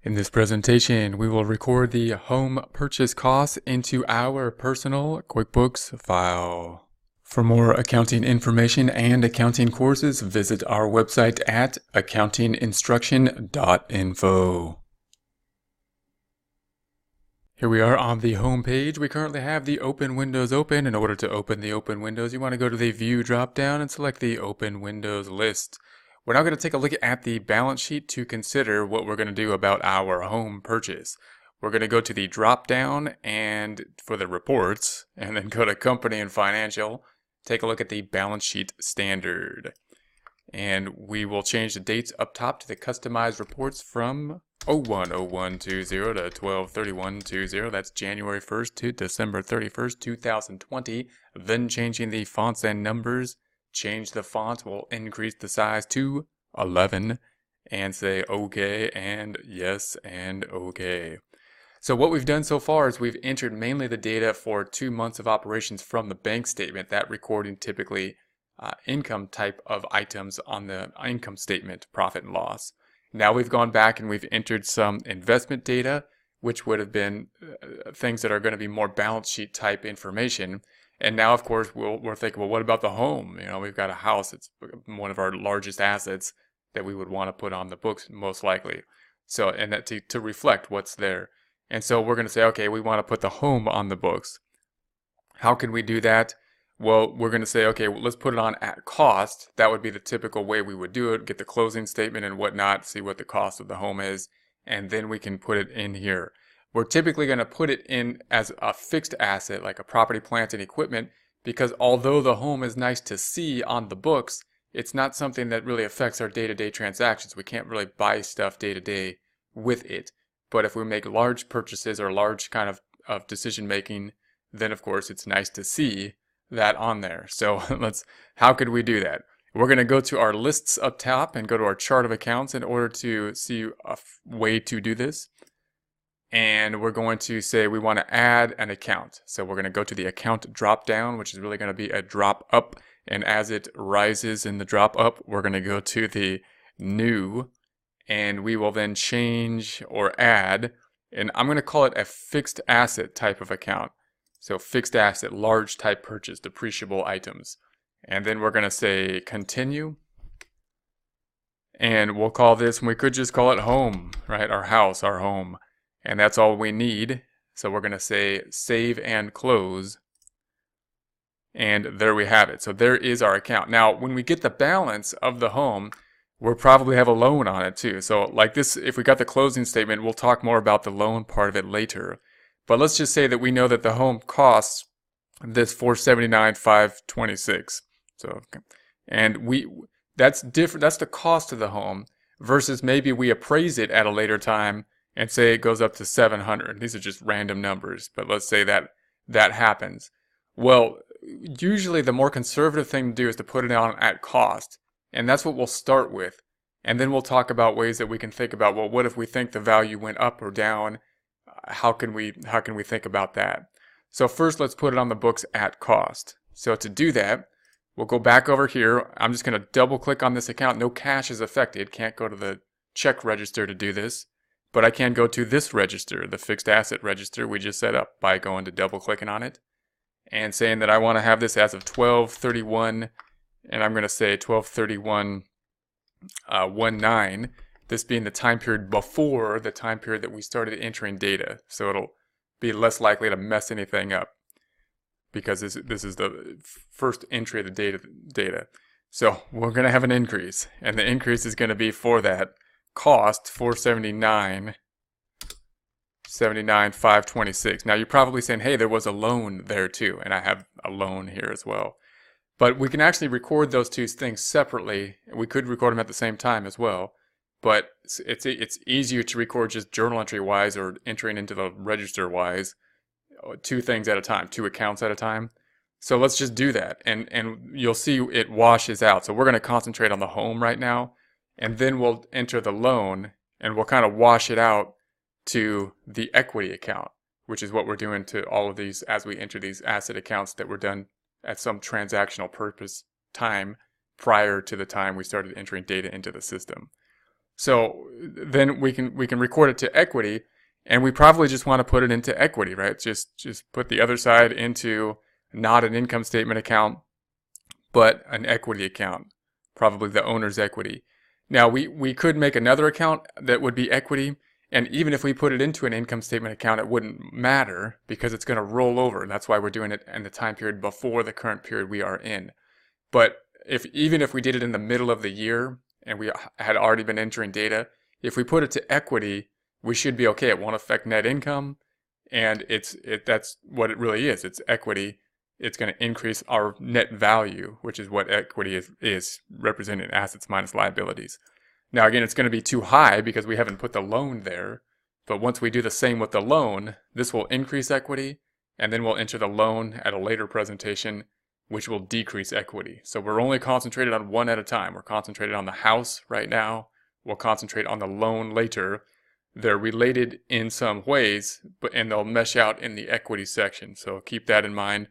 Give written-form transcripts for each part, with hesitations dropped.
In this presentation, we will record the home purchase costs into our personal QuickBooks file. For more accounting information and accounting courses, visit our website at accountinginstruction.info. Here we are on the home page. We currently have the open windows open. In order to open the open windows, you want to go to the View drop-down and select the Open Windows list. We're now going to take a look at the balance sheet to consider what we're going to do about our home purchase. We're going to go to the drop-down and for the reports, and then go to Company and Financial. Take a look at the balance sheet standard. And we will change the dates up top to the customized reports from 01/01/20 to 12/31/20. That's January 1st to December 31st, 2020. Then changing the fonts and numbers. Change the font. We'll increase the size to 11 and say OK and yes and OK. So what we've done so far is we've entered mainly the data for 2 months of operations from the bank statement, that recording typically income type of items on the income statement, profit and loss. Now we've gone back and we've entered some investment data, which would have been things that are going to be more balance sheet type information. And now, of course, we're thinking, well, what about the home? You know, we've got a house. It's one of our largest assets that we would want to put on the books, most likely. So, and that to reflect what's there. And so we're going to say, okay, we want to put the home on the books. How can we do that? Well, we're going to say, okay, well, let's put it on at cost. That would be the typical way we would do it. Get the closing statement and whatnot, see what the cost of the home is, and then we can put it in here. We're typically going to put it in as a fixed asset, like a property, plant, and equipment, because although the home is nice to see on the books, it's not something that really affects our day-to-day transactions. We can't really buy stuff day-to-day with it. But if we make large purchases or large kind of decision-making, then of course it's nice to see that on there. So how could we do that? We're going to go to our lists up top and go to our chart of accounts in order to see a way to do this. And we're going to say we want to add an account. So we're going to go to the account drop down, which is really going to be a drop up. And as it rises in the drop up, we're going to go to the new, and we will then change or add, and I'm going to call it a fixed asset type of account. So fixed asset, large type purchase, depreciable items. And then we're going to say continue. And we'll call this, and we could just call it home, right? Our house, our home. And that's all we need. So we're going to say save and close. And there we have it. So there is our account. Now, when we get the balance of the home, we'll probably have a loan on it too. So like this, if we got the closing statement, we'll talk more about the loan part of it later. But let's just say that we know that the home costs this $479,526. So, and that's different. That's the cost of the home versus maybe we appraise it at a later time and say it goes up to 700. These are just random numbers, but let's say that happens. Well, usually the more conservative thing to do is to put it on at cost, and that's what we'll start with. And then we'll talk about ways that we can think about, well, what if we think the value went up or down? How can we think about that? So first, let's put it on the books at cost. So to do that, we'll go back over here. I'm just going to double click on this account. No cash is affected. Can't go to the check register to do this. But I can go to this register, the fixed asset register we just set up, by going to double clicking on it and saying that I want to have this as of 12/31, and I'm going to say 12/31/19, this being the time period before the time period that we started entering data. So it'll be less likely to mess anything up because this is the first entry of the data. So we're going to have an increase, and the increase is going to be for that cost $479,526. Now you're probably saying, hey, there was a loan there too, and I have a loan here as well. But we can actually record those two things separately. We could record them at the same time as well, but it's easier to record just journal entry wise or entering into the register wise, two things at a time, two accounts at a time. So let's just do that, and you'll see it washes out. So we're going to concentrate on the home right now. And then we'll enter the loan, and we'll kind of wash it out to the equity account, which is what we're doing to all of these as we enter these asset accounts that were done at some transactional purpose time prior to the time we started entering data into the system. So then we can record it to equity, and we probably just want to put it into equity, right? Just put the other side into not an income statement account, but an equity account, probably the owner's equity. Now we could make another account that would be equity, and even if we put it into an income statement account, it wouldn't matter because it's going to roll over. That's why we're doing it in the time period before the current period we are in. But even if we did it in the middle of the year and we had already been entering data, if we put it to equity, we should be okay. It won't affect net income, and that's what it really is. It's equity. It's going to increase our net value, which is what equity is representing assets minus liabilities. Now, again, it's going to be too high because we haven't put the loan there. But once we do the same with the loan, this will increase equity, and then we'll enter the loan at a later presentation, which will decrease equity. So we're only concentrated on one at a time. We're concentrated on the house right now. We'll concentrate on the loan later. They're related in some ways, and they'll mesh out in the equity section. So keep that in mind.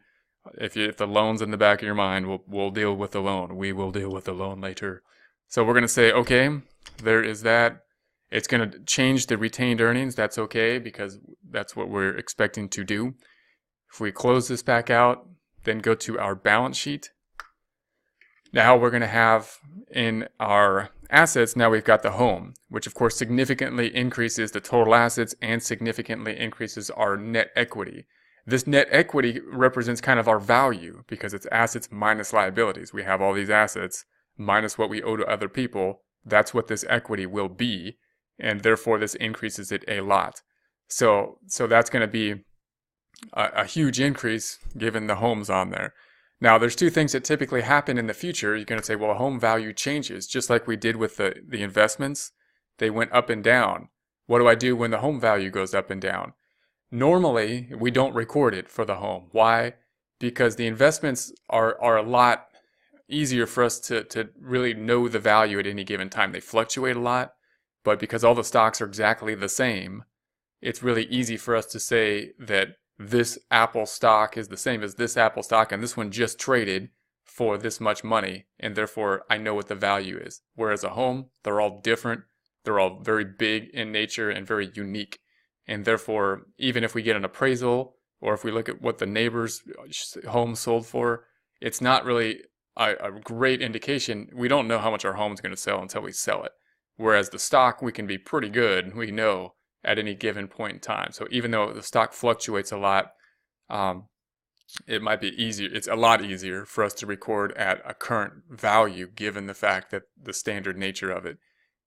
If the loan's in the back of your mind, we'll deal with the loan. We will deal with the loan later. So we're going to say, okay, there is that. It's going to change the retained earnings. That's okay because that's what we're expecting to do. If we close this back out, then go to our balance sheet. Now we're going to have in our assets, now we've got the home, which of course significantly increases the total assets and significantly increases our net equity. This net equity represents kind of our value because it's assets minus liabilities. We have all these assets minus what we owe to other people. That's what this equity will be, and therefore this increases it a lot. So that's going to be a huge increase given the home's on there. Now, there's two things that typically happen in the future. You're going to say, well, home value changes, just like we did with the investments. They went up and down. What do I do when the home value goes up and down? Normally, we don't record it for the home. Why? Because the investments are a lot easier for us to really know the value at any given time. They fluctuate a lot, but because all the stocks are exactly the same, it's really easy for us to say that this Apple stock is the same as this Apple stock, and this one just traded for this much money, and therefore I know what the value is. Whereas a home, they're all different. They're all very big in nature and very unique. And therefore, even if we get an appraisal, or if we look at what the neighbor's home sold for, it's not really a great indication. We don't know how much our home is going to sell until we sell it. Whereas the stock, we can be pretty good. We know at any given point in time. So even though the stock fluctuates a lot, it might be easier. It's a lot easier for us to record at a current value given the fact that the standard nature of it.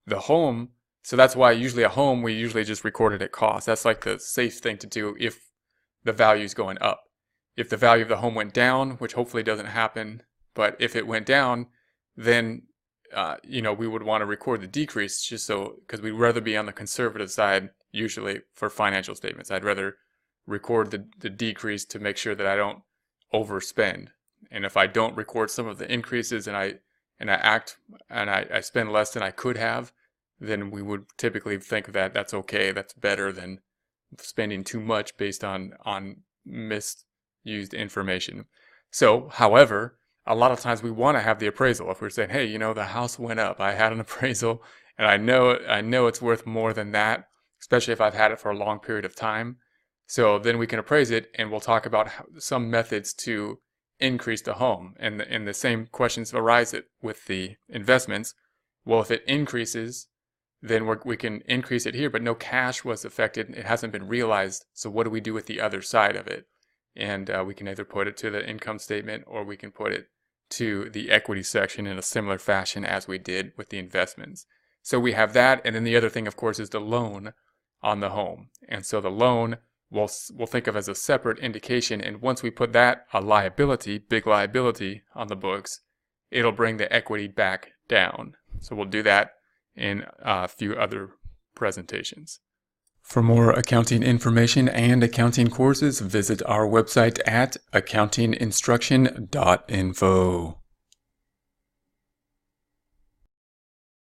The home, so that's why usually a home, we usually just record it at cost. That's like the safe thing to do if the value is going up. If the value of the home went down, which hopefully doesn't happen, but if it went down, then we would want to record the decrease just so, because we'd rather be on the conservative side usually for financial statements. I'd rather record the decrease to make sure that I don't overspend. And if I don't record some of the increases and I spend less than I could have, then we would typically think that that's okay. That's better than spending too much based on misused information. So, however, a lot of times we want to have the appraisal. If we're saying, hey, the house went up, I had an appraisal, and I know it's worth more than that, especially if I've had it for a long period of time. So then we can appraise it, and we'll talk about some methods to increase the home. And the same questions arise with the investments. Well, if it increases, then we can increase it here, but no cash was affected. It hasn't been realized. So what do we do with the other side of it? And we can either put it to the income statement or we can put it to the equity section in a similar fashion as we did with the investments. So we have that, and then the other thing, of course, is the loan on the home. And so the loan we'll think of as a separate indication, and once we put that, a liability, big liability, on the books, it'll bring the equity back down. So we'll do that in a few other presentations. For more accounting information and accounting courses, visit our website at accountinginstruction.info.